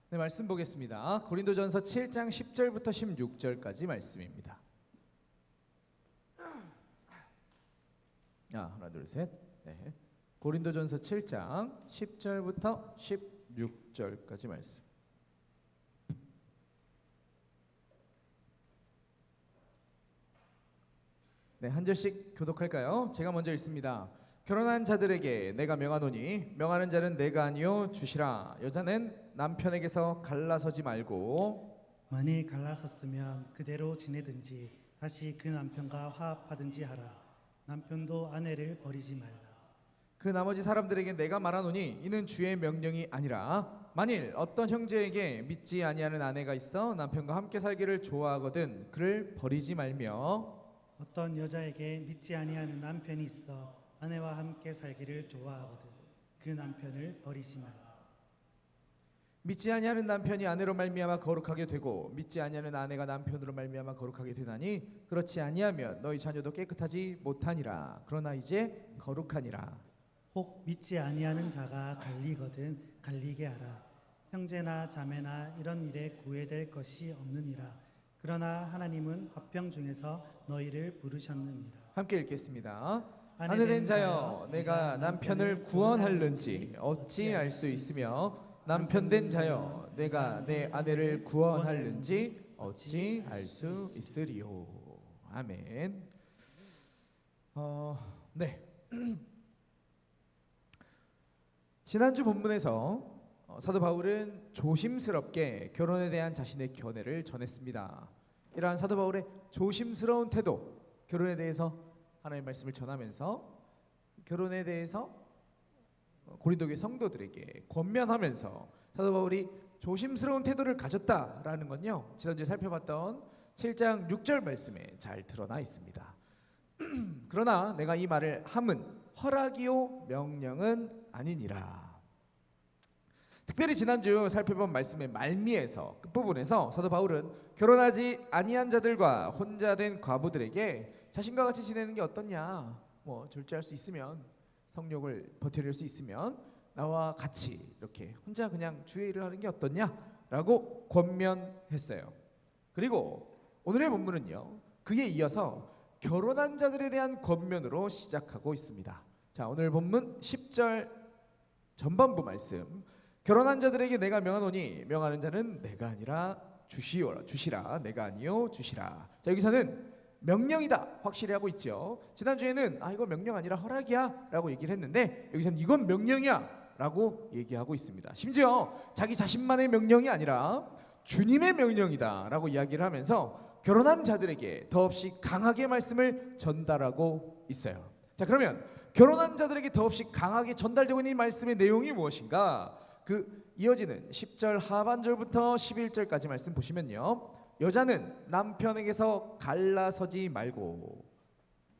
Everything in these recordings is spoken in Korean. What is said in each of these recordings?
네, 말씀 보겠습니다. 고린도전서 7장 10절부터 16절까지 말씀입니다. 하나 둘 셋. 네. 고린도전서 7장 10절부터 16절까지 말씀. 네, 한 절씩 교독할까요? 제가 먼저 읽습니다. 결혼한 자들에게 내가 명하노니 명하는 자는 내가 아니요 주시라. 여자는 남편에게서 갈라서지 말고 만일 갈라섰으면 그대로 지내든지 다시 그 남편과 화합하든지 하라. 남편도 아내를 버리지 말라. 그 나머지 사람들에게 내가 말하노니 이는 주의 명령이 아니라 만일 어떤 형제에게 믿지 아니하는 아내가 있어 남편과 함께 살기를 좋아하거든 그를 버리지 말며 어떤 여자에게 믿지 아니하는 남편이 있어 아내와 함께 살기를 좋아하거든 그 남편을 버리지 말라. 믿지 아니하는 남편이 아내로 말미암아 거룩하게 되고 믿지 아니하는 아내가 남편으로 말미암아 거룩하게 되나니 그렇지 아니하면 너희 자녀도 깨끗하지 못하니라. 그러나 이제 거룩하니라. 혹 믿지 아니하는 자가 갈리거든 갈리게 하라. 형제나 자매나 이런 일에 구애될 것이 없느니라. 그러나 하나님은 화평 중에서 너희를 부르셨느니라. 함께 읽겠습니다. 아내된 자여 내가 남편을 구원할는지 어찌 알 수 있으며 남편된 자여 내가 내 아내를 구원할는지 어찌 알 수 있으리요. 아멘. 네. 지난주 본문에서 사도 바울은 조심스럽게 결혼에 대한 자신의 견해를 전했습니다. 이러한 사도 바울의 조심스러운 태도, 결혼에 대해서 하나님의 말씀을 전하면서 결혼에 대해서 고린도 교회 성도들에게 권면하면서 사도 바울이 조심스러운 태도를 가졌다라는 건요, 지난주에 살펴봤던 7장 6절 말씀에 잘 드러나 있습니다. 그러나 내가 이 말을 함은 허락이요 명령은 아니니라. 특별히 지난주 살펴본 말씀의 말미에서 끝부분에서 사도 바울은 결혼하지 아니한 자들과 혼자 된 과부들에게 자신과 같이 지내는 게 어떻냐, 절제할 수 있으면, 성욕을 버텨낼 수 있으면 나와 같이 이렇게 혼자 그냥 주의 일을 하는 게 어떻냐라고 권면했어요. 그리고 오늘의 본문은요, 그에 이어서 결혼한 자들에 대한 권면으로 시작하고 있습니다. 자, 오늘 본문 10절 전반부 말씀. 결혼한 자들에게 내가 명하노니 명하는 자는 내가 아니라 주시라. 내가 아니요 주시라. 자, 여기서는 명령이다 확실히 하고 있죠. 지난주에는 이거 명령 아니라 허락이야 라고 얘기를 했는데 여기서는 이건 명령이야 라고 얘기하고 있습니다. 심지어 자기 자신만의 명령이 아니라 주님의 명령이다 라고 이야기를 하면서 결혼한 자들에게 더없이 강하게 말씀을 전달하고 있어요. 자, 그러면 결혼한 자들에게 더없이 강하게 전달되고 있는 이 말씀의 내용이 무엇인가? 그 이어지는 10절 하반절부터 11절까지 말씀 보시면요, 여자는 남편에게서 갈라서지 말고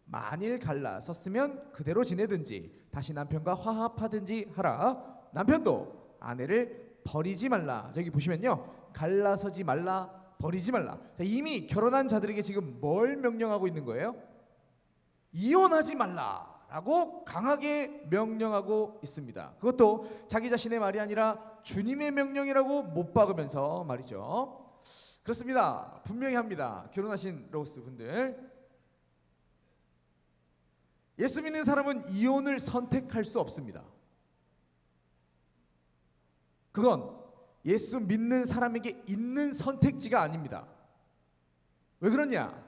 만일 갈라섰으면 그대로 지내든지 다시 남편과 화합하든지 하라. 남편도 아내를 버리지 말라. 저기 보시면요, 갈라서지 말라, 버리지 말라. 자, 이미 결혼한 자들에게 지금 뭘 명령하고 있는 거예요? 이혼하지 말라 라고 강하게 명령하고 있습니다. 그것도 자기 자신의 말이 아니라 주님의 명령이라고 못 박으면서 말이죠. 그렇습니다. 분명히 합니다. 결혼하신 로스 분들, 예수 믿는 사람은 이혼을 선택할 수 없습니다. 그건 예수 믿는 사람에게 있는 선택지가 아닙니다. 왜 그러냐?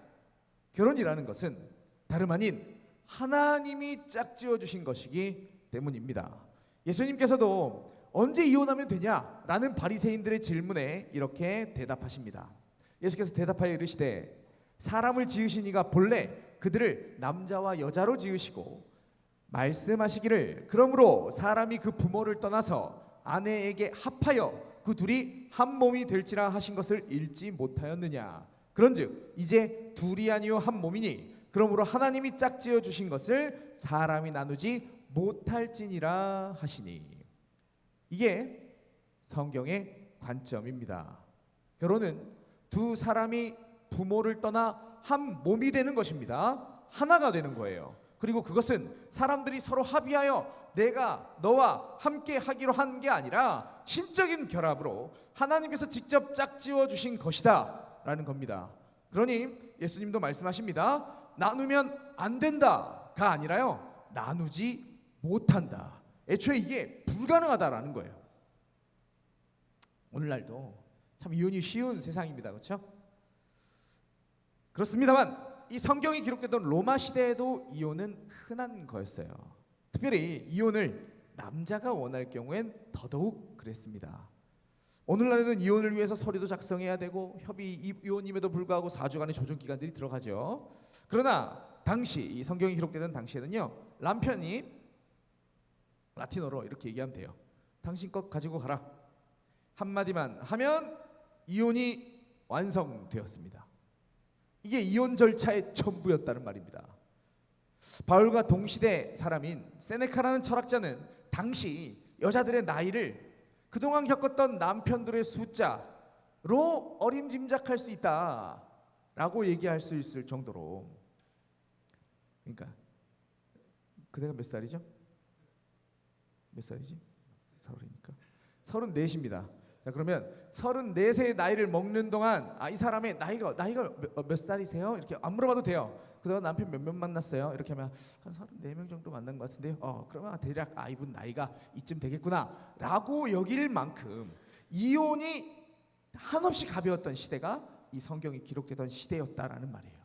결혼이라는 것은 다름 아닌 하나님이 짝지어 주신 것이기 때문입니다. 예수님께서도 언제 이혼하면 되냐라는 바리새인들의 질문에 이렇게 대답하십니다. 예수께서 대답하여 이르시되 사람을 지으신 이가 본래 그들을 남자와 여자로 지으시고 말씀하시기를 그러므로 사람이 그 부모를 떠나서 아내에게 합하여 그 둘이 한 몸이 될지라 하신 것을 읽지 못하였느냐. 그런즉 이제 둘이 아니요 한 몸이니 그러므로 하나님이 짝지어 주신 것을 사람이 나누지 못할지니라 하시니. 이게 성경의 관점입니다. 결혼은 두 사람이 부모를 떠나 한 몸이 되는 것입니다. 하나가 되는 거예요. 그리고 그것은 사람들이 서로 합의하여 내가 너와 함께 하기로 한 게 아니라 신적인 결합으로 하나님께서 직접 짝지어 주신 것이다 라는 겁니다. 그러니 예수님도 말씀하십니다. 나누면 안 된다가 아니라요, 나누지 못한다. 애초에 이게 불가능하다라는 거예요. 오늘날도 참 이혼이 쉬운 세상입니다. 그렇죠? 그렇습니다만 이 성경이 기록되던 로마 시대에도 이혼은 흔한 거였어요. 특별히 이혼을 남자가 원할 경우엔 더더욱 그랬습니다. 오늘날에는 이혼을 위해서 서류도 작성해야 되고 협의 이혼임에도 불구하고 4주간의 조정 기간들이 들어가죠. 그러나 당시 이 성경이 기록되던 당시에는요, 남편이 라틴어로 이렇게 얘기하면 돼요. 당신 것 가지고 가라. 한마디만 하면 이혼이 완성되었습니다. 이게 이혼 절차의 전부였다는 말입니다. 바울과 동시대 사람인 세네카라는 철학자는 당시 여자들의 나이를 그동안 겪었던 남편들의 숫자로 어림짐작할 수 있다라고 얘기할 수 있을 정도로, 그러니까 그대가 몇 살이죠? 몇 살이지? 서른이니까 34입니다. 자, 그러면 34세의 나이를 먹는 동안 이 사람의 나이가 몇 살이세요? 이렇게 안 물어봐도 돼요. 그동안 남편 몇 명 만났어요? 이렇게 하면 한 34명 정도 만난 것 같은데요. 그러면 대략 이분 나이가 이쯤 되겠구나 라고 여길 만큼 이혼이 한없이 가벼웠던 시대가 이 성경이 기록되던 시대였다라는 말이에요.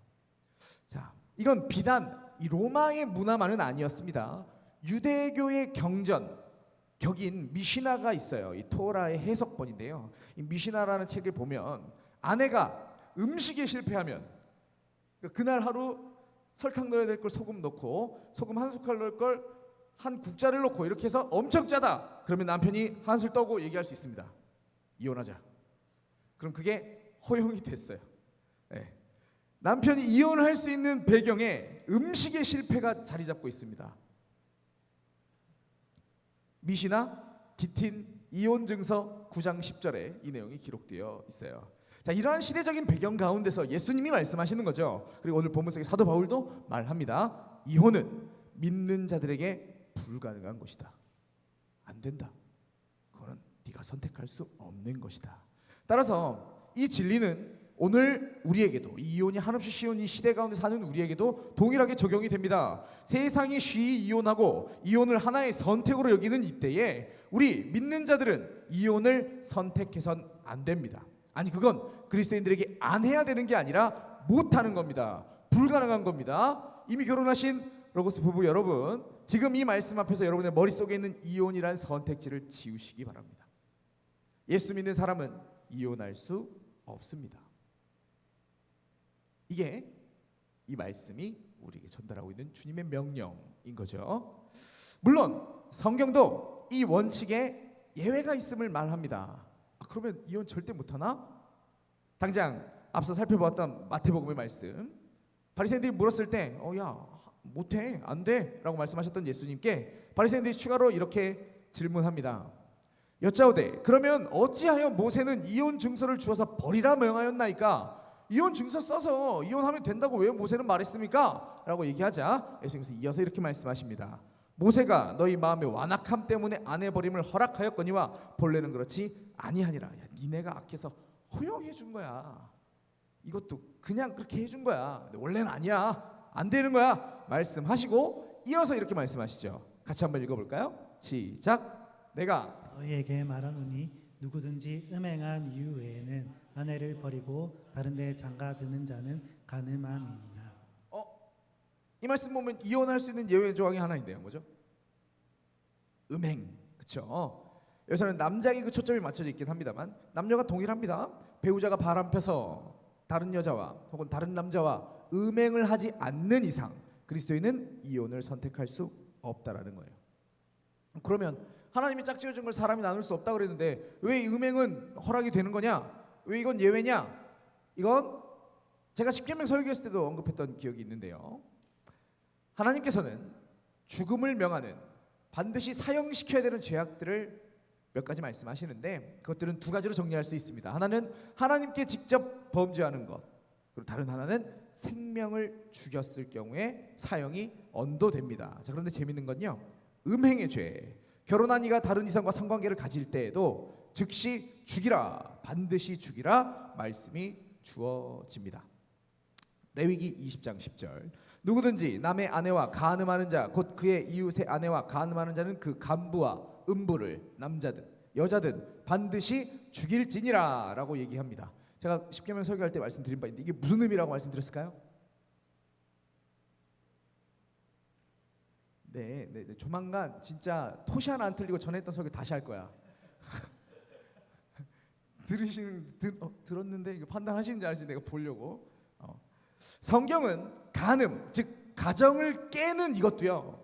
자, 이건 비단 이 로마의 문화만은 아니었습니다. 유대교의 격인 미시나가 있어요. 이 토라의 해석본인데요. 이 미시나라는 책을 보면 아내가 음식에 실패하면 그날 하루 설탕 넣어야 될 걸 소금 넣고 소금 한 숟갈 넣을 걸 한 국자를 넣고 이렇게 해서 엄청 짜다. 그러면 남편이 한술 떠고 얘기할 수 있습니다. 이혼하자. 그럼 그게 허용이 됐어요. 네. 남편이 이혼을 할 수 있는 배경에 음식의 실패가 자리 잡고 있습니다. 미시나 기틴 이혼 증서 9장 10절에 이 내용이 기록되어 있어요. 자, 이러한 시대적인 배경 가운데서 예수님이 말씀하시는 거죠. 그리고 오늘 본문 속에 사도 바울도 말합니다. 이혼은 믿는 자들에게 불가능한 것이다. 안 된다. 그거는 네가 선택할 수 없는 것이다. 따라서 이 진리는 오늘 우리에게도, 이혼이 한없이 쉬운 이 시대 가운데 사는 우리에게도 동일하게 적용이 됩니다. 세상이 쉬이 이혼하고 이혼을 하나의 선택으로 여기는 이때에 우리 믿는 자들은 이혼을 선택해선 안 됩니다. 아니, 그건 그리스도인들에게 안 해야 되는 게 아니라 못하는 겁니다. 불가능한 겁니다. 이미 결혼하신 로고스 부부 여러분, 지금 이 말씀 앞에서 여러분의 머릿속에 있는 이혼이라는 선택지를 지우시기 바랍니다. 예수 믿는 사람은 이혼할 수 없습니다. 이게 이 말씀이 우리에게 전달하고 있는 주님의 명령인 거죠. 물론 성경도 이 원칙에 예외가 있음을 말합니다. 그러면 이혼 절대 못하나? 당장 앞서 살펴보았던 마태복음의 말씀, 바리새인들이 물었을 때 야 못해, 안 돼 라고 말씀하셨던 예수님께 바리새인들이 추가로 이렇게 질문합니다. 여짜오되 그러면 어찌하여 모세는 이혼 증서를 주어서 버리라 명하였나이까? 이혼 증서 써서 이혼하면 된다고 왜 모세는 말했습니까? 라고 얘기하자 예수님께서 이어서 이렇게 말씀하십니다. 모세가 너희 마음의 완악함 때문에 아내 버림을 허락하였거니와 본래는 그렇지 아니하니라. 야, 니네가 악해서 허용해 준 거야. 이것도 그냥 그렇게 해준 거야. 근데 원래는 아니야. 안 되는 거야. 말씀하시고 이어서 이렇게 말씀하시죠. 같이 한번 읽어볼까요? 시작. 내가 너희에게 말하노니 누구든지 음행한 이유 외에는 아내를 버리고 다른 데 장가드는 자는 간음함이니라. 이 말씀 보면 이혼할 수 있는 예외 조항이 하나 있네요. 뭐죠? 음행. 그렇죠? 여기서는 남자에게 그 초점이 맞춰져 있긴 합니다만 남녀가 동일합니다. 배우자가 바람 펴서 다른 여자와 혹은 다른 남자와 음행을 하지 않는 이상 그리스도인은 이혼을 선택할 수 없다라는 거예요. 그러면 하나님이 짝지어준 걸 사람이 나눌 수 없다고 그랬는데 왜 음행은 허락이 되는 거냐? 왜 이건 예외냐? 이건 제가 십계명 설교했을 때도 언급했던 기억이 있는데요. 하나님께서는 죽음을 명하는 반드시 사형시켜야 되는 죄악들을 몇 가지 말씀하시는데 그것들은 두 가지로 정리할 수 있습니다. 하나는 하나님께 직접 범죄하는 것, 그리고 다른 하나는 생명을 죽였을 경우에 사형이 언도됩니다. 자, 그런데 재밌는 건요, 음행의 죄, 결혼한 이가 다른 이성과 성관계를 가질 때에도 즉시 죽이라, 반드시 죽이라 말씀이 주어집니다. 레위기 20장 10절 누구든지 남의 아내와 간음하는 자 곧 그의 이웃의 아내와 간음하는 자는 그 간부와 음부를 남자든 여자든 반드시 죽일지니라 라고 얘기합니다. 제가 십계명 설교할 때 말씀드린 바 있는데 이게 무슨 의미라고 말씀드렸을까요? 네, 조만간 진짜 토시 하나 안 틀리고 전에 했던 설교 다시 할 거야. 들었는데 이거 판단하시는지 아닌지 내가 보려고. 성경은 간음, 즉 가정을 깨는 이것도요,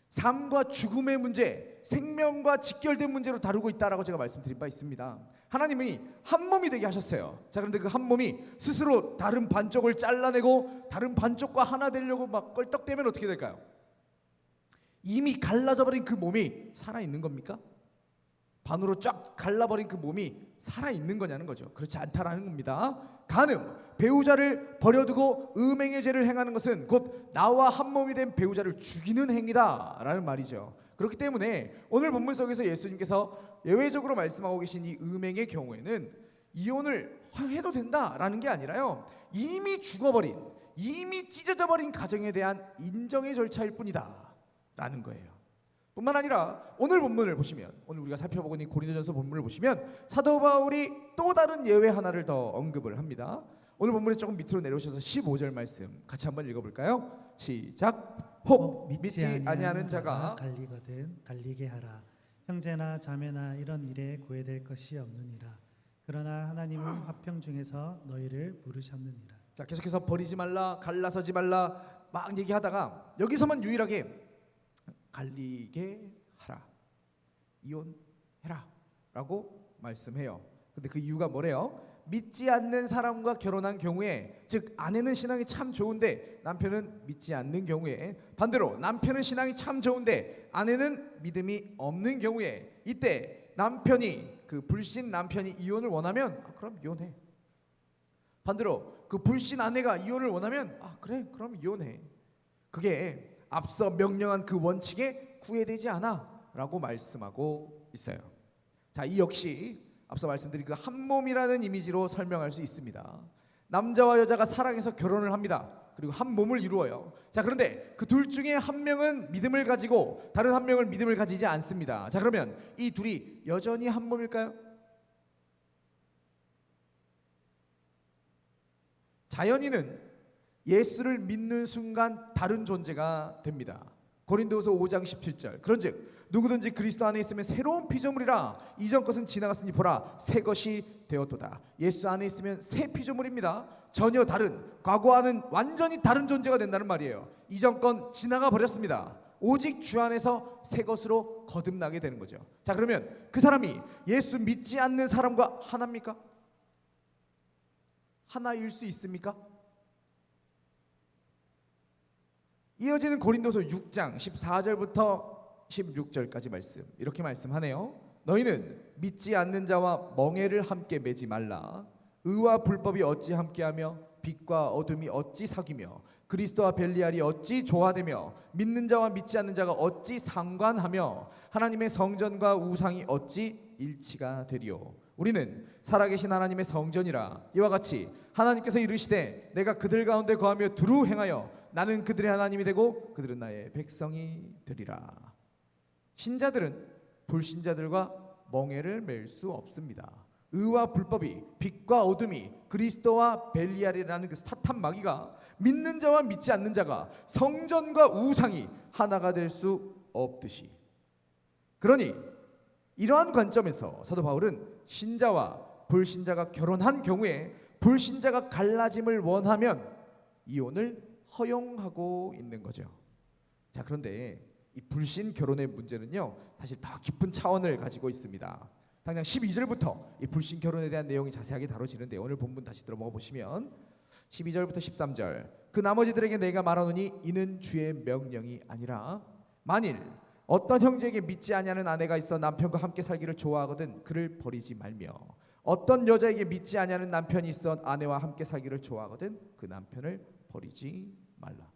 삶과 죽음의 문제, 생명과 직결된 문제로 다루고 있다라고 제가 말씀드린 바 있습니다. 하나님이 한 몸이 되게 하셨어요. 자, 그런데 그 한 몸이 스스로 다른 반쪽을 잘라내고 다른 반쪽과 하나 되려고 막 껄떡대면 어떻게 될까요? 이미 갈라져 버린 그 몸이 살아 있는 겁니까? 반으로 쫙 갈라버린 그 몸이 살아 있는 거냐는 거죠. 그렇지 않다라는 겁니다. 간음, 배우자를 버려두고 음행의 죄를 행하는 것은 곧 나와 한 몸이 된 배우자를 죽이는 행위다라는 말이죠. 그렇기 때문에 오늘 본문 속에서 예수님께서 예외적으로 말씀하고 계신 이 음행의 경우에는 이혼을 해도 된다라는 게 아니라요, 이미 죽어버린, 이미 찢어져 버린 가정에 대한 인정의 절차일 뿐이다라는 거예요. 뿐만 아니라 오늘 본문을 보시면, 오늘 우리가 살펴보고 있는 고린도전서 본문을 보시면 사도 바울이 또 다른 예외 하나를 더 언급을 합니다. 오늘 본문에서 조금 밑으로 내려오셔서 15절 말씀 같이 한번 읽어볼까요? 시작. 혹 믿지 아니하는 자가 갈리거든 갈리게 하라. 형제나 자매나 이런 일에 구애될 것이 없느니라. 그러나 하나님은 화평 중에서 너희를 부르셨느니라. 자, 계속해서 버리지 말라, 갈라서지 말라 막 얘기하다가 여기서만 유일하게 갈리게 하라, 이혼해라 라고 말씀해요. 근데 그 이유가 뭐래요? 믿지 않는 사람과 결혼한 경우에, 즉 아내는 신앙이 참 좋은데 남편은 믿지 않는 경우에, 반대로 남편은 신앙이 참 좋은데 아내는 믿음이 없는 경우에, 이때 남편이, 그 불신 남편이 이혼을 원하면 그럼 이혼해. 반대로 그 불신 아내가 이혼을 원하면 그래 그럼 이혼해. 그게 앞서 명령한 그 원칙에 구애되지 않아 라고 말씀하고 있어요. 자, 이 역시 앞서 말씀드린 그 한 몸이라는 이미지로 설명할 수 있습니다. 남자와 여자가 사랑해서 결혼을 합니다. 그리고 한 몸을 이루어요. 자, 그런데 그 둘 중에 한 명은 믿음을 가지고 다른 한 명은 믿음을 가지지 않습니다. 자, 그러면 이 둘이 여전히 한 몸일까요? 자연인은 예수를 믿는 순간 다른 존재가 됩니다. 고린도후서 5장 17절 그런즉 누구든지 그리스도 안에 있으면 새로운 피조물이라, 이전 것은 지나갔으니 보라 새 것이 되었도다. 예수 안에 있으면 새 피조물입니다. 전혀 다른, 과거와는 완전히 다른 존재가 된다는 말이에요. 이전 건 지나가 버렸습니다. 오직 주 안에서 새 것으로 거듭나게 되는 거죠. 자, 그러면 그 사람이 예수 믿지 않는 사람과 하나입니까? 하나일 수 있습니까? 이어지는 고린도서 6장 14절부터 16절까지 말씀, 이렇게 말씀하네요. 너희는 믿지 않는 자와 멍에를 함께 매지 말라. 의와 불법이 어찌 함께하며 빛과 어둠이 어찌 사귀며 그리스도와 벨리알이 어찌 조화되며 믿는 자와 믿지 않는 자가 어찌 상관하며 하나님의 성전과 우상이 어찌 일치가 되리요. 우리는 살아계신 하나님의 성전이라. 이와 같이 하나님께서 이르시되 내가 그들 가운데 거하며 두루 행하여 나는 그들의 하나님이 되고 그들은 나의 백성이 되리라. 신자들은 불신자들과 멍에를 맬 수 없습니다. 의와 불법이, 빛과 어둠이, 그리스도와 벨리알이라는 그 사탄 마귀가 믿는 자와 믿지 않는 자가, 성전과 우상이 하나가 될 수 없듯이, 그러니 이러한 관점에서 사도 바울은 신자와 불신자가 결혼한 경우에 불신자가 갈라짐을 원하면 이혼을 허용하고 있는 거죠. 자, 그런데 이 불신 결혼의 문제는요, 사실 더 깊은 차원을 가지고 있습니다. 당장 12절부터 이 불신 결혼에 대한 내용이 자세하게 다뤄지는데, 오늘 본문 다시 들어보고 보시면 12절부터 13절 그 나머지들에게 내가 말하노니 이는 주의 명령이 아니라 만일 어떤 형제에게 믿지 아니하는 아내가 있어 남편과 함께 살기를 좋아하거든 그를 버리지 말며 어떤 여자에게 믿지 아니하는 남편이 있어 아내와 함께 살기를 좋아하거든 그 남편을 버리지 말라.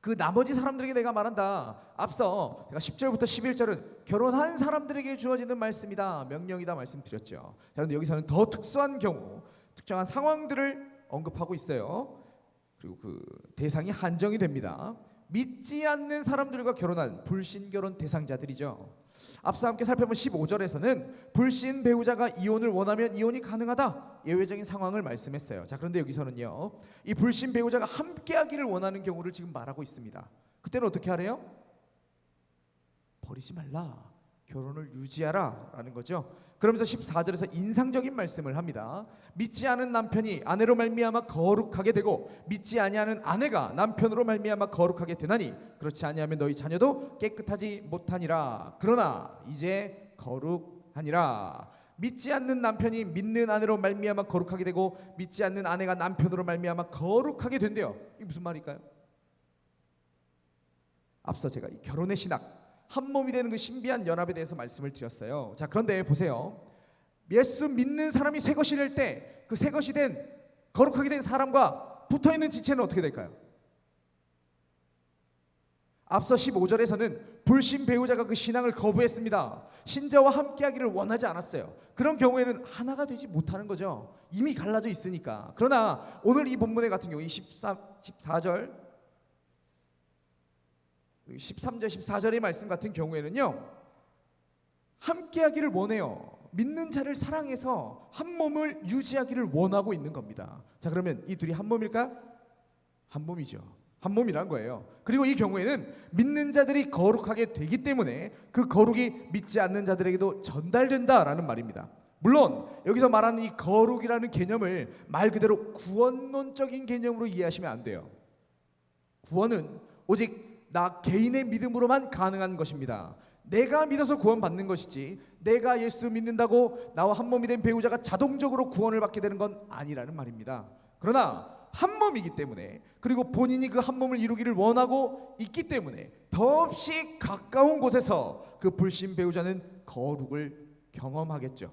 그 나머지 사람들에게 내가 말한다. 앞서 제가 10절부터 11절은 결혼한 사람들에게 주어지는 말씀이다, 명령이다 말씀드렸죠. 자, 그런데 여기서는 더 특수한 경우, 특정한 상황들을 언급하고 있어요. 그리고 그 대상이 한정이 됩니다. 믿지 않는 사람들과 결혼한 불신 결혼 대상자들이죠. 앞서 함께 살펴본 15절에서는 불신 배우자가 이혼을 원하면 이혼이 가능하다, 예외적인 상황을 말씀했어요. 자, 그런데 여기서는요, 이 불신 배우자가 함께하기를 원하는 경우를 지금 말하고 있습니다. 그때는 어떻게 하래요? 버리지 말라, 결혼을 유지하라 라는 거죠. 그러면서 14절에서 인상적인 말씀을 합니다. 믿지 않은 남편이 아내로 말미암아 거룩하게 되고 믿지 아니하는 아내가 남편으로 말미암아 거룩하게 되나니 그렇지 아니하면 너희 자녀도 깨끗하지 못하니라. 그러나 이제 거룩하니라. 믿지 않는 남편이 믿는 아내로 말미암아 거룩하게 되고 믿지 않는 아내가 남편으로 말미암아 거룩하게 된대요. 이게 무슨 말일까요? 앞서 제가 이 결혼의 신학, 한 몸이 되는 그 신비한 연합에 대해서 말씀을 드렸어요. 자, 그런데 보세요. 예수 믿는 사람이 새 것이 될 때 그 새 것이 된 거룩하게 된 사람과 붙어있는 지체는 어떻게 될까요? 앞서 15절에서는 불신 배우자가 그 신앙을 거부했습니다. 신자와 함께하기를 원하지 않았어요. 그런 경우에는 하나가 되지 못하는 거죠. 이미 갈라져 있으니까. 그러나 오늘 이 본문의 같은 경우 이 14절 13절 14절의 말씀 같은 경우에는요, 함께하기를 원해요. 믿는 자를 사랑해서 한 몸을 유지하기를 원하고 있는 겁니다. 자, 그러면 이 둘이 한 몸일까? 한 몸이죠. 한 몸이란 거예요. 그리고 이 경우에는 믿는 자들이 거룩하게 되기 때문에 그 거룩이 믿지 않는 자들에게도 전달된다라는 말입니다. 물론 여기서 말하는 이 거룩이라는 개념을 말 그대로 구원론적인 개념으로 이해하시면 안 돼요. 구원은 오직 나 개인의 믿음으로만 가능한 것입니다. 내가 믿어서 구원받는 것이지 내가 예수 믿는다고 나와 한 몸이 된 배우자가 자동적으로 구원을 받게 되는 건 아니라는 말입니다. 그러나 한 몸이기 때문에, 그리고 본인이 그 한 몸을 이루기를 원하고 있기 때문에 더없이 가까운 곳에서 그 불신 배우자는 거룩을 경험하겠죠.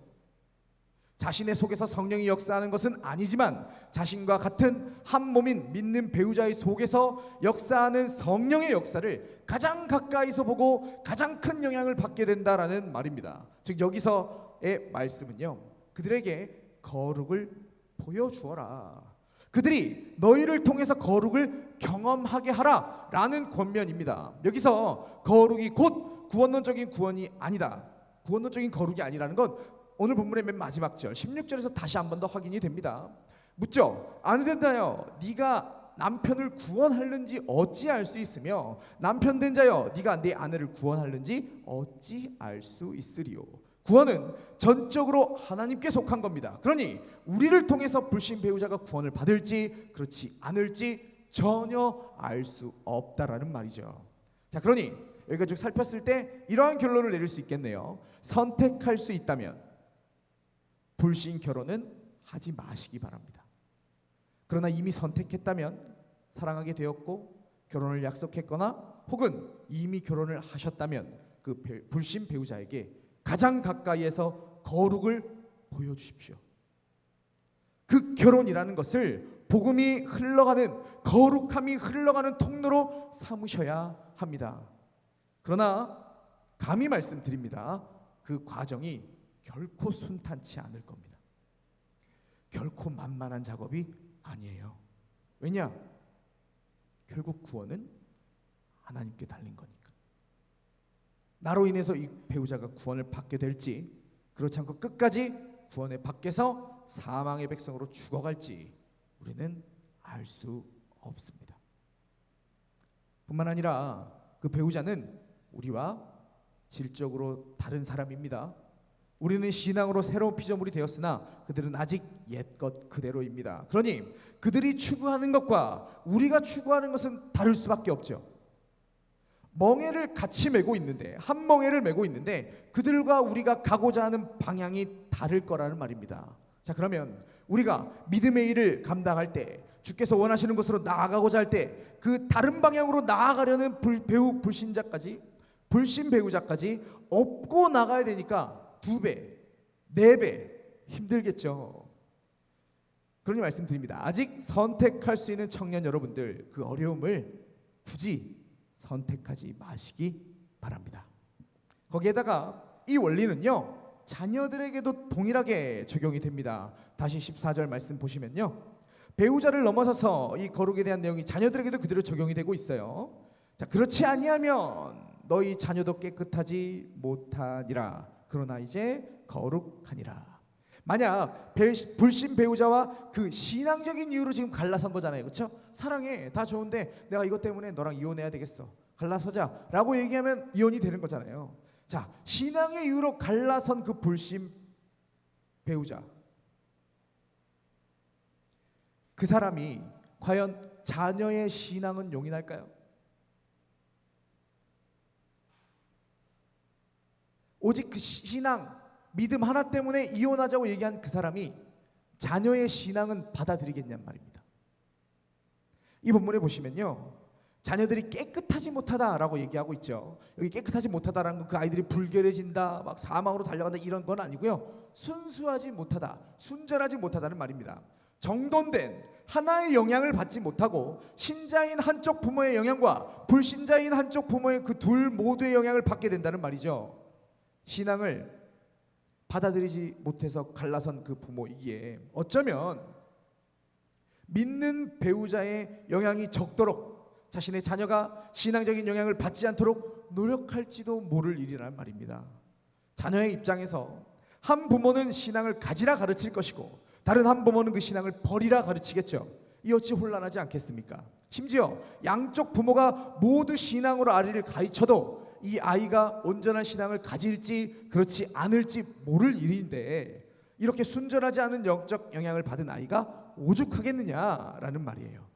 자신의 속에서 성령이 역사하는 것은 아니지만 자신과 같은 한 몸인 믿는 배우자의 속에서 역사하는 성령의 역사를 가장 가까이서 보고 가장 큰 영향을 받게 된다라는 말입니다. 즉 여기서의 말씀은요, 그들에게 거룩을 보여주어라, 그들이 너희를 통해서 거룩을 경험하게 하라 라는 권면입니다. 여기서 거룩이 곧 구원론적인 구원이 아니다, 구원론적인 거룩이 아니라는 건 오늘 본문의 맨 마지막 절 16절에서 다시 한 번 더 확인이 됩니다. 묻죠. 아내된다여 네가 남편을 구원하는지 어찌 알 수 있으며 남편 된 자여 네가 네 아내를 구원하는지 어찌 알 수 있으리요. 구원은 전적으로 하나님께 속한 겁니다. 그러니 우리를 통해서 불신 배우자가 구원을 받을지 그렇지 않을지 전혀 알 수 없다라는 말이죠. 자, 그러니 여기가 쭉 살폈을 때 이러한 결론을 내릴 수 있겠네요. 선택할 수 있다면 불신 결혼은 하지 마시기 바랍니다. 그러나 이미 선택했다면, 사랑하게 되었고 결혼을 약속했거나 혹은 이미 결혼을 하셨다면 그 불신 배우자에게 가장 가까이에서 거룩을 보여주십시오. 그 결혼이라는 것을 복음이 흘러가는, 거룩함이 흘러가는 통로로 삼으셔야 합니다. 그러나 감히 말씀드립니다. 그 과정이 결코 순탄치 않을 겁니다. 결코 만만한 작업이 아니에요. 왜냐? 결국 구원은 하나님께 달린 거니까. 나로 인해서 이 배우자가 구원을 받게 될지, 그렇지 않고 끝까지 구원의 밖에서 사망의 백성으로 죽어갈지 우리는 알 수 없습니다. 뿐만 아니라 그 배우자는 우리와 질적으로 다른 사람입니다. 우리는 신앙으로 새로운 피조물이 되었으나 그들은 아직 옛것 그대로입니다. 그러니 그들이 추구하는 것과 우리가 추구하는 것은 다를 수밖에 없죠. 멍에를 같이 메고 있는데, 한 멍에를 메고 있는데 그들과 우리가 가고자 하는 방향이 다를 거라는 말입니다. 자, 그러면 우리가 믿음의 일을 감당할 때, 주께서 원하시는 곳으로 나아가고자 할 때 그 다른 방향으로 나아가려는 불신자까지, 불신 배우자까지 업고 나가야 되니까 2배, 4배 힘들겠죠. 그러니 말씀드립니다. 아직 선택할 수 있는 청년 여러분들, 그 어려움을 굳이 선택하지 마시기 바랍니다. 거기에다가 이 원리는요, 자녀들에게도 동일하게 적용이 됩니다. 다시 14절 말씀 보시면요, 배우자를 넘어서서 이 거룩에 대한 내용이 자녀들에게도 그대로 적용이 되고 있어요. 자, 그렇지 아니하면 너희 자녀도 깨끗하지 못하니라. 그러나 이제 거룩하니라. 만약 불신 배우자와 그 신앙적인 이유로 지금 갈라선 거잖아요, 그렇죠? 사랑해, 다 좋은데 내가 이것 때문에 너랑 이혼해야 되겠어, 갈라서자라고 얘기하면 이혼이 되는 거잖아요. 자, 신앙의 이유로 갈라선 그 불신 배우자, 그 사람이 과연 자녀의 신앙은 용인할까요? 오직 그 신앙, 믿음 하나 때문에 이혼하자고 얘기한 그 사람이 자녀의 신앙은 받아들이겠냔 말입니다. 이 본문에 보시면요, 자녀들이 깨끗하지 못하다라고 얘기하고 있죠. 여기 깨끗하지 못하다라는 건 그 아이들이 불결해진다, 막 사망으로 달려간다 이런 건 아니고요, 순수하지 못하다, 순전하지 못하다는 말입니다. 정돈된 하나의 영향을 받지 못하고 신자인 한쪽 부모의 영향과 불신자인 한쪽 부모의 그 둘 모두의 영향을 받게 된다는 말이죠. 신앙을 받아들이지 못해서 갈라선 그 부모이기에 어쩌면 믿는 배우자의 영향이 적도록 자신의 자녀가 신앙적인 영향을 받지 않도록 노력할지도 모를 일이란 말입니다. 자녀의 입장에서 한 부모는 신앙을 가지라 가르칠 것이고 다른 한 부모는 그 신앙을 버리라 가르치겠죠. 이 어찌 혼란하지 않겠습니까? 심지어 양쪽 부모가 모두 신앙으로 아이를 가르쳐도 이 아이가 온전한 신앙을 가질지 그렇지 않을지 모를 일인데, 이렇게 순전하지 않은 영적 영향을 받은 아이가 오죽하겠느냐라는 말이에요.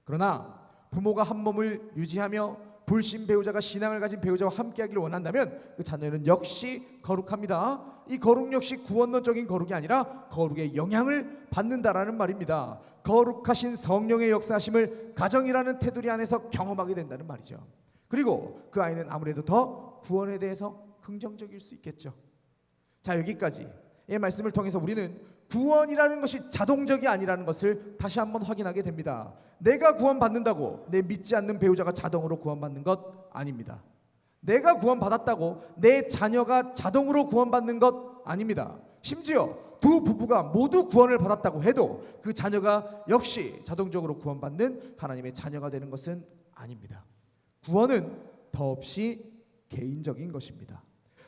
그러나 부모가 한 몸을 유지하며 불신 배우자가 신앙을 가진 배우자와 함께하기를 원한다면 그 자녀는 역시 거룩합니다. 이 거룩 역시 구원론적인 거룩이 아니라 거룩의 영향을 받는다라는 말입니다. 거룩하신 성령의 역사하심을 가정이라는 테두리 안에서 경험하게 된다는 말이죠. 그리고 그 아이는 아무래도 더 구원에 대해서 긍정적일 수 있겠죠. 자, 여기까지 이 말씀을 통해서 우리는 구원이라는 것이 자동적이 아니라는 것을 다시 한번 확인하게 됩니다. 내가 구원받는다고 내 믿지 않는 배우자가 자동으로 구원받는 것 아닙니다. 내가 구원받았다고 내 자녀가 자동으로 구원받는 것 아닙니다. 심지어 두 부부가 모두 구원을 받았다고 해도 그 자녀가 역시 자동적으로 구원받는 하나님의 자녀가 되는 것은 아닙니다. 구원은 더없이 개인적인 것입니다.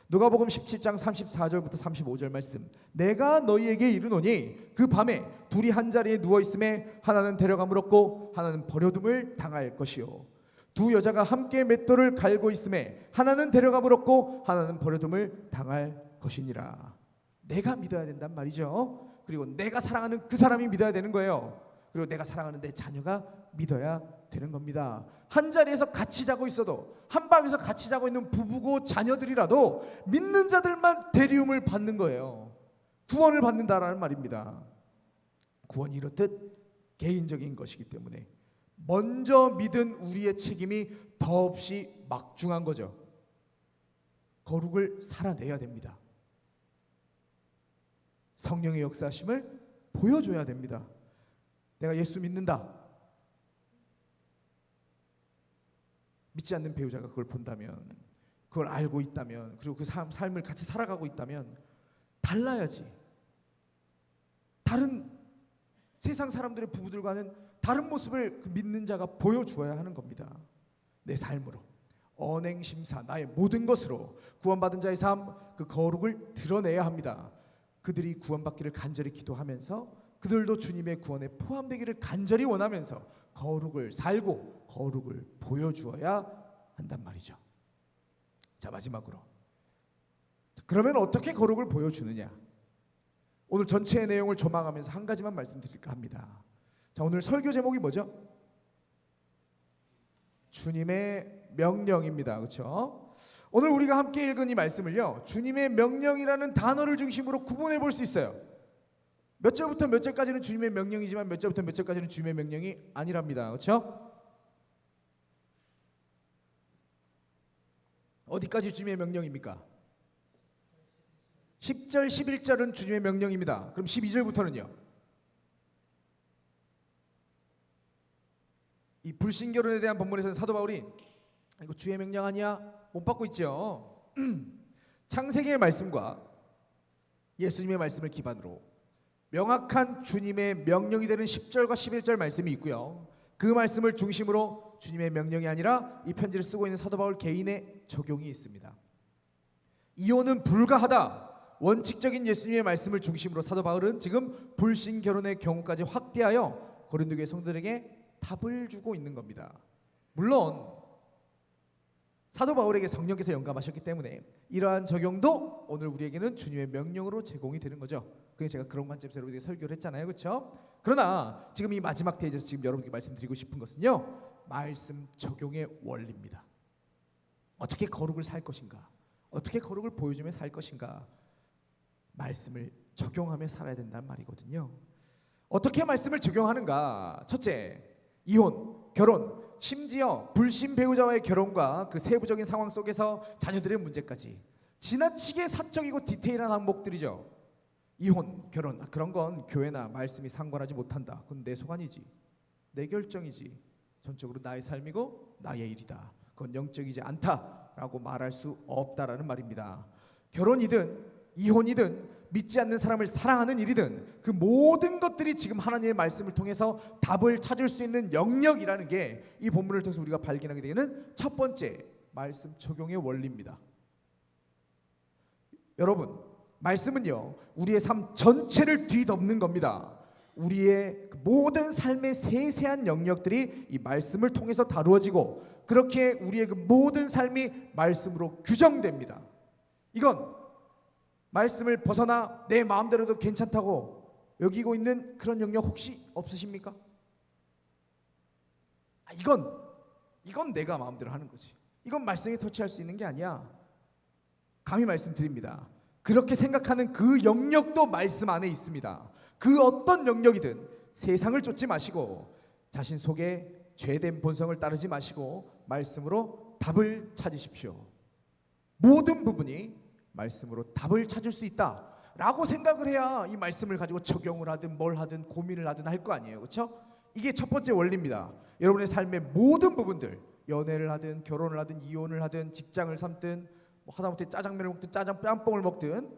누가복음 17장 34절부터 35절 말씀, 내가 너희에게 이르노니 그 밤에 둘이 한 자리에 누워 있음에 하나는 데려감을 얻고 하나는 버려둠을 당할 것이요, 두 여자가 함께 맷돌을 갈고 있음에 하나는 데려감을 얻고 하나는 버려둠을 당할 것이니라. 내가 믿어야 된단 말이죠. 그리고 내가 사랑하는 그 사람이 믿어야 되는 거예요. 그리고 내가 사랑하는 내 자녀가 믿어야 되는 겁니다. 한 자리에서 같이 자고 있어도, 한 방에서 같이 자고 있는 부부고 자녀들이라도 믿는 자들만 대리움을 받는 거예요. 구원을 받는다라는 말입니다. 구원이 이렇듯 개인적인 것이기 때문에 먼저 믿은 우리의 책임이 더없이 막중한 거죠. 거룩을 살아내야 됩니다. 성령의 역사하심을 보여줘야 됩니다. 내가 예수 믿는다, 믿지 않는 배우자가 그걸 본다면, 그걸 알고 있다면, 그리고 그 삶을 같이 살아가고 있다면 달라야지. 다른 세상 사람들의 부부들과는 다른 모습을 그 믿는 자가 보여주어야 하는 겁니다. 내 삶으로, 언행심사, 나의 모든 것으로 구원받은 자의 삶, 그 거룩을 드러내야 합니다. 그들이 구원받기를 간절히 기도하면서 그들도 주님의 구원에 포함되기를 간절히 원하면서 거룩을 살고 거룩을 보여주어야 한단 말이죠. 자, 마지막으로, 그러면 어떻게 거룩을 보여주느냐? 오늘 전체의 내용을 조망하면서 한 가지만 말씀드릴까 합니다. 자, 오늘 설교 제목이 뭐죠? 주님의 명령입니다. 그렇죠? 오늘 우리가 함께 읽은 이 말씀을요, 주님의 명령이라는 단어를 중심으로 구분해 볼 수 있어요. 몇 절부터 몇 절까지는 주님의 명령이지만 몇 절부터 몇 절까지는 주님의 명령이 아니랍니다. 그렇죠? 어디까지 주님의 명령입니까? 10절, 11절은 주님의 명령입니다. 그럼 12절부터는요? 이 불신 결혼에 대한 본문에서는 사도 바울이 이거 주의 명령 아니야? 못 받고 있죠. 창세기의 말씀과 예수님의 말씀을 기반으로 명확한 주님의 명령이 되는 10절과 11절 말씀이 있고요. 그 말씀을 중심으로 주님의 명령이 아니라 이 편지를 쓰고 있는 사도 바울 개인의 적용이 있습니다. 이혼은 불가하다. 원칙적인 예수님의 말씀을 중심으로 사도 바울은 지금 불신 결혼의 경우까지 확대하여 고린도 교회 성도들에게 답을 주고 있는 겁니다. 물론 사도 바울에게 성령께서 영감하셨기 때문에 이러한 적용도 오늘 우리에게는 주님의 명령으로 제공이 되는 거죠. 그래서 제가 그런 관점에서 여러분에게 설교를 했잖아요, 그렇죠? 그러나 지금 이 마지막 페이지에서 지금 여러분께 말씀드리고 싶은 것은요, 말씀 적용의 원리입니다. 어떻게 거룩을 살 것인가, 어떻게 거룩을 보여주며 살 것인가, 말씀을 적용하며 살아야 된다는 말이거든요. 어떻게 말씀을 적용하는가? 첫째, 이혼, 결혼, 심지어 불신 배우자와의 결혼과 그 세부적인 상황 속에서 자녀들의 문제까지 지나치게 사적이고 디테일한 항목들이죠. 이혼, 결혼, 그런 건 교회나 말씀이 상관하지 못한다. 그건 내 소관이지, 내 결정이지, 전적으로 나의 삶이고 나의 일이다. 그건 영적이지 않다라고 말할 수 없다라는 말입니다. 결혼이든 이혼이든 믿지 않는 사람을 사랑하는 일이든 그 모든 것들이 지금 하나님의 말씀을 통해서 답을 찾을 수 있는 영역이라는 게 이 본문을 통해서 우리가 발견하게 되는 첫 번째 말씀 적용의 원리입니다. 여러분, 말씀은요, 우리의 삶 전체를 뒤덮는 겁니다. 우리의 모든 삶의 세세한 영역들이 이 말씀을 통해서 다루어지고 그렇게 우리의 그 모든 삶이 말씀으로 규정됩니다. 이건 말씀을 벗어나 내 마음대로도 괜찮다고 여기고 있는 그런 영역 혹시 없으십니까? 이건 내가 마음대로 하는 거지. 이건 말씀에 터치할 수 있는 게 아니야. 감히 말씀드립니다. 그렇게 생각하는 그 영역도 말씀 안에 있습니다. 그 어떤 영역이든 세상을 쫓지 마시고 자신 속에 죄된 본성을 따르지 마시고 말씀으로 답을 찾으십시오. 모든 부분이 말씀으로 답을 찾을 수 있다라고 생각을 해야 이 말씀을 가지고 적용을 하든 뭘 하든 고민을 하든 할 거 아니에요, 그렇죠? 이게 첫 번째 원리입니다. 여러분의 삶의 모든 부분들, 연애를 하든 결혼을 하든 이혼을 하든 직장을 삼든 뭐 하다못해 짜장면을 먹든 짬뽕을 먹든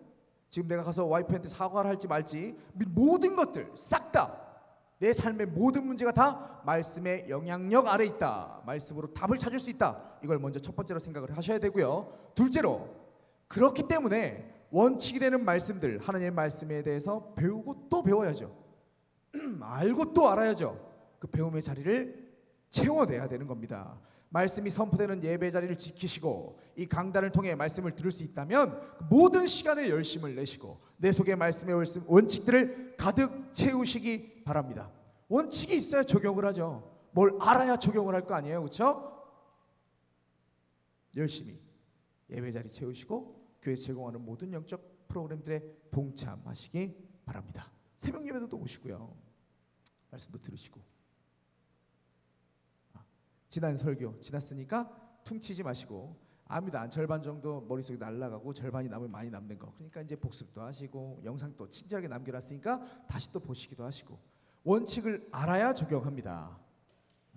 지금 내가 가서 와이프한테 사과를 할지 말지 모든 것들 싹 다 내 삶의 모든 문제가 다 말씀의 영향력 아래 있다. 말씀으로 답을 찾을 수 있다. 이걸 먼저 첫 번째로 생각을 하셔야 되고요. 둘째로, 그렇기 때문에 원칙이 되는 말씀들, 하나님의 말씀에 대해서 배우고 또 배워야죠. 알고 또 알아야죠. 그 배움의 자리를 채워내야 되는 겁니다. 말씀이 선포되는 예배 자리를 지키시고 이 강단을 통해 말씀을 들을 수 있다면 모든 시간에 열심을 내시고 내 속에 말씀의 원칙들을 가득 채우시기 바랍니다. 원칙이 있어야 적용을 하죠. 뭘 알아야 적용을 할 거 아니에요, 그렇죠? 열심히 예배 자리 채우시고 교회 제공하는 모든 영적 프로그램들에 동참하시기 바랍니다. 새벽 예배도 오시고요. 말씀도 들으시고. 지난 설교 지났으니까 퉁치지 마시고 압니다. 절반 정도 머릿속에 날아가고 절반이 남으면 많이 남는 거. 그러니까 이제 복습도 하시고 영상도 친절하게 남겨놨으니까 다시 또 보시기도 하시고. 원칙을 알아야 적용합니다.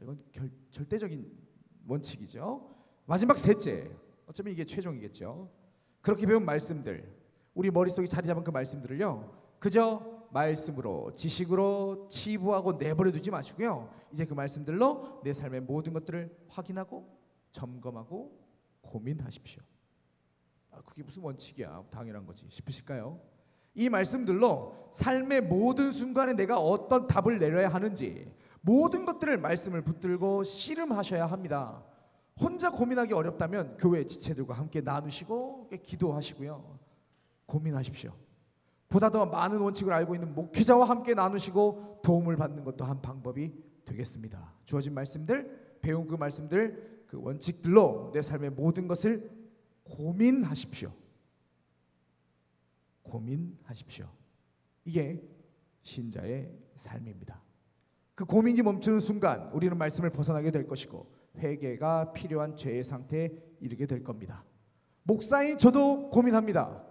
이건 절대적인 원칙이죠. 마지막 셋째, 어쩌면 이게 최종이겠죠. 그렇게 배운 말씀들, 우리 머릿속에 자리 잡은 그 말씀들을요, 그저 말씀으로 지식으로 치부하고 내버려 두지 마시고요, 이제 그 말씀들로 내 삶의 모든 것들을 확인하고 점검하고 고민하십시오. 그게 무슨 원칙이야, 당연한 거지 싶으실까요? 이 말씀들로 삶의 모든 순간에 내가 어떤 답을 내려야 하는지 모든 것들을 말씀을 붙들고 씨름하셔야 합니다. 혼자 고민하기 어렵다면 교회 지체들과 함께 나누시고 기도하시고요, 고민하십시오. 보다 더 많은 원칙을 알고 있는 목회자와 함께 나누시고 도움을 받는 것도 한 방법이 되겠습니다. 주어진 말씀들, 배운 그 말씀들, 그 원칙들로 내 삶의 모든 것을 고민하십시오. 고민하십시오. 이게 신자의 삶입니다. 그 고민이 멈추는 순간 우리는 말씀을 벗어나게 될 것이고 회개가 필요한 죄의 상태에 이르게 될 겁니다. 목사인 저도 고민합니다.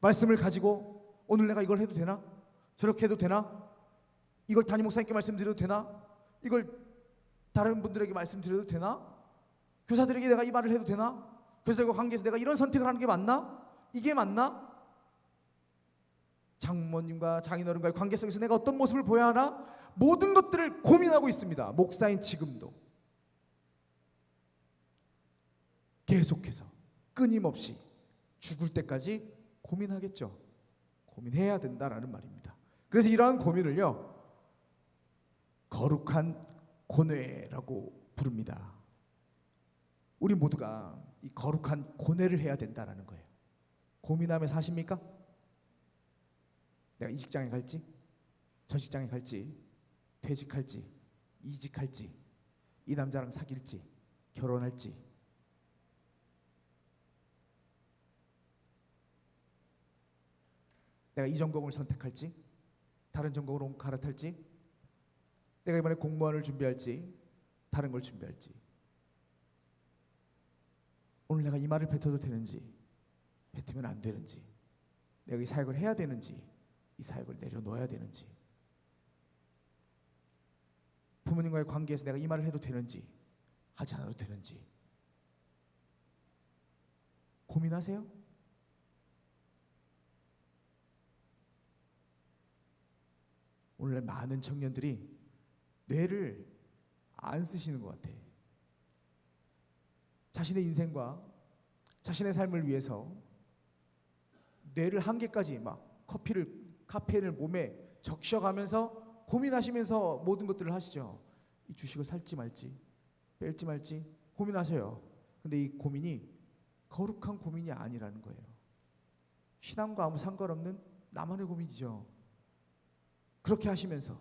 말씀을 가지고 오늘 내가 이걸 해도 되나? 저렇게 해도 되나? 이걸 담임 목사님께 말씀드려도 되나? 이걸 다른 분들에게 말씀드려도 되나? 교사들에게 내가 이 말을 해도 되나? 교사들과 관계에서 내가 이런 선택을 하는 게 맞나? 이게 맞나? 장모님과 장인어른과의 관계 속에서 내가 어떤 모습을 보여야 하나? 모든 것들을 고민하고 있습니다. 목사인 지금도 계속해서 끊임없이 죽을 때까지 고민하겠죠. 고민해야 된다라는 말입니다. 그래서 이러한 고민을요, 거룩한 고뇌라고 부릅니다. 우리 모두가 이 거룩한 고뇌를 해야 된다라는 거예요. 고민하며 사십니까? 내가 이 직장에 갈지, 저 직장에 갈지, 퇴직할지, 이직할지, 이 남자랑 사귈지, 결혼할지. 내가 이 전공을 선택할지, 다른 전공으로 갈아탈지, 내가 이번에 공무원을 준비할지, 다른 걸 준비할지. 오늘 내가 이 말을 뱉어도 되는지, 뱉으면 안 되는지, 내가 이 사역을 해야 되는지, 이 사역을 내려놓아야 되는지, 부모님과의 관계에서 내가 이 말을 해도 되는지, 하지 않아도 되는지 고민하세요? 오늘날 많은 청년들이 뇌를 안 쓰시는 것 같아. 자신의 인생과 자신의 삶을 위해서 뇌를 한계까지 막 카페인을 몸에 적셔가면서 고민하시면서 모든 것들을 하시죠. 이 주식을 살지 말지, 뺄지 말지 고민하셔요. 근데 이 고민이 거룩한 고민이 아니라는 거예요. 신앙과 아무 상관없는 나만의 고민이죠. 그렇게 하시면서,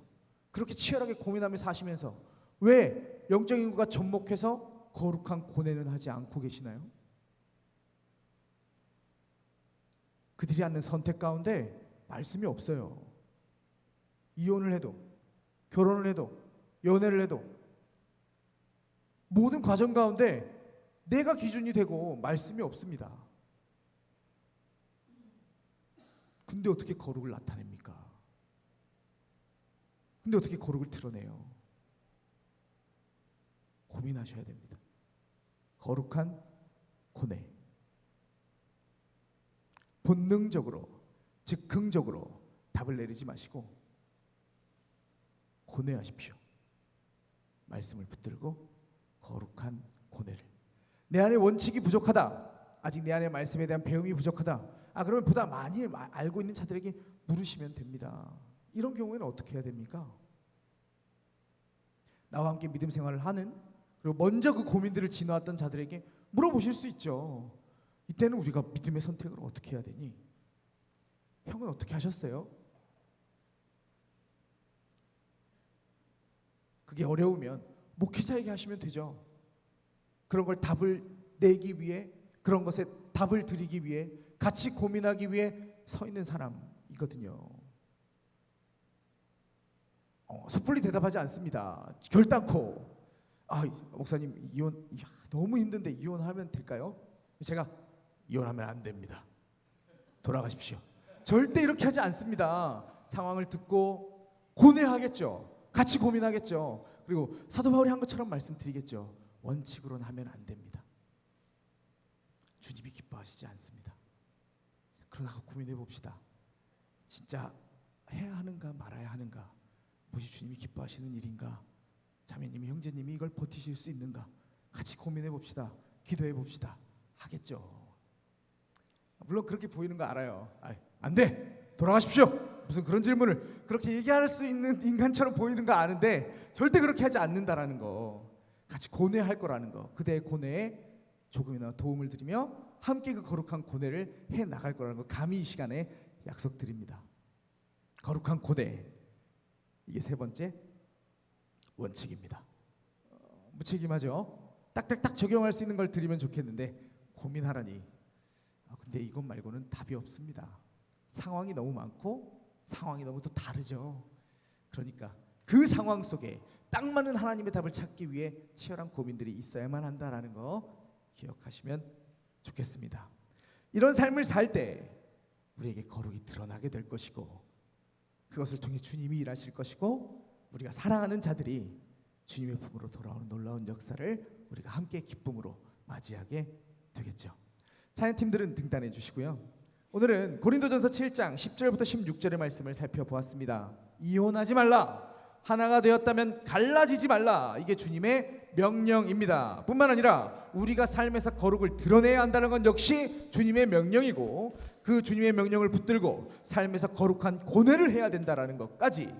그렇게 치열하게 고민하며 사시면서 왜 영적 인구가 접목해서 거룩한 고뇌는 하지 않고 계시나요? 그들이 하는 선택 가운데 말씀이 없어요. 이혼을 해도, 결혼을 해도, 연애를 해도 모든 과정 가운데 내가 기준이 되고 말씀이 없습니다. 근데 어떻게 거룩을 나타냅니까? 근데 어떻게 거룩을 드러내요? 고민하셔야 됩니다. 거룩한 고뇌. 본능적으로, 즉흥적으로 답을 내리지 마시고 고뇌하십시오. 말씀을 붙들고 거룩한 고뇌를. 내 안에 원칙이 부족하다. 아직 내 안에 말씀에 대한 배움이 부족하다. 그러면 보다 많이 알고 있는 자들에게 물으시면 됩니다. 이런 경우에는 어떻게 해야 됩니까? 나와 함께 믿음 생활을 하는, 그리고 먼저 그 고민들을 지나왔던 자들에게 물어보실 수 있죠. 이때는 우리가 믿음의 선택을 어떻게 해야 되니? 형은 어떻게 하셨어요? 그게 어려우면 목회자에게 하시면 되죠. 그런 걸 답을 내기 위해, 그런 것에 답을 드리기 위해, 같이 고민하기 위해 서 있는 사람이거든요. 섣불리 대답하지 않습니다. 결단코 목사님 이혼 너무 힘든데 이혼하면 될까요? 제가 이혼하면 안 됩니다. 돌아가십시오. 절대 이렇게 하지 않습니다. 상황을 듣고 고뇌하겠죠. 같이 고민하겠죠. 그리고 사도 바울이 한 것처럼 말씀드리겠죠. 원칙으로는 하면 안 됩니다. 주님이 기뻐하시지 않습니다. 그러다가 고민해 봅시다. 진짜 해야 하는가 말아야 하는가? 무엇이 주님이 기뻐하시는 일인가? 자매님이, 형제님이 이걸 버티실 수 있는가? 같이 고민해 봅시다. 기도해 봅시다. 하겠죠. 물론 그렇게 보이는 거 알아요. 안 돼! 돌아가십시오! 무슨 그런 질문을 그렇게 얘기할 수 있는 인간처럼 보이는 거 아는데 절대 그렇게 하지 않는다라는 거, 같이 고뇌할 거라는 거, 그대의 고뇌에 조금이나마 도움을 드리며 함께 그 거룩한 고뇌를 해 나갈 거라는 거 감히 이 시간에 약속드립니다. 거룩한 고뇌, 이게 세 번째 원칙입니다. 무책임하죠. 딱딱딱 적용할 수 있는 걸 드리면 좋겠는데 고민하라니. 근데 이것 말고는 답이 없습니다. 상황이 너무 많고 상황이 너무 또 다르죠. 그러니까 그 상황 속에 딱 맞는 하나님의 답을 찾기 위해 치열한 고민들이 있어야만 한다라는 거 기억하시면 좋겠습니다. 이런 삶을 살 때 우리에게 거룩이 드러나게 될 것이고, 그것을 통해 주님이 일하실 것이고, 우리가 사랑하는 자들이 주님의 품으로 돌아오는 놀라운 역사를 우리가 함께 기쁨으로 맞이하게 되겠죠. 찬양팀들은 등단해 주시고요. 오늘은 고린도전서 7장 10절부터 16절의 말씀을 살펴보았습니다. 이혼하지 말라, 하나가 되었다면 갈라지지 말라, 이게 주님의 명령입니다. 뿐만 아니라 우리가 삶에서 거룩을 드러내야 한다는 건 역시 주님의 명령이고, 그 주님의 명령을 붙들고 삶에서 거룩한 고뇌를 해야 된다는 것까지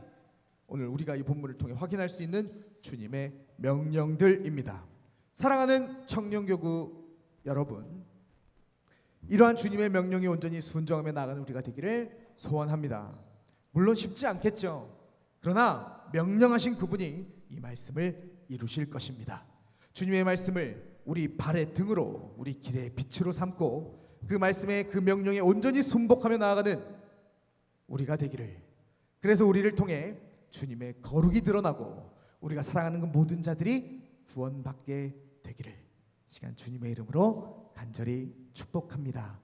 오늘 우리가 이 본문을 통해 확인할 수 있는 주님의 명령들입니다. 사랑하는 청년교구 여러분, 이러한 주님의 명령에 온전히 순종하며 나가는 우리가 되기를 소원합니다. 물론 쉽지 않겠죠. 그러나 명령하신 그분이 이 말씀을 이루실 것입니다. 주님의 말씀을 우리 발의 등으로, 우리 길의 빛으로 삼고 그 말씀에, 그 명령에 온전히 순복하며 나아가는 우리가 되기를, 그래서 우리를 통해 주님의 거룩이 드러나고 우리가 사랑하는 그 모든 자들이 구원받게 되기를 시간 주님의 이름으로 간절히 축복합니다.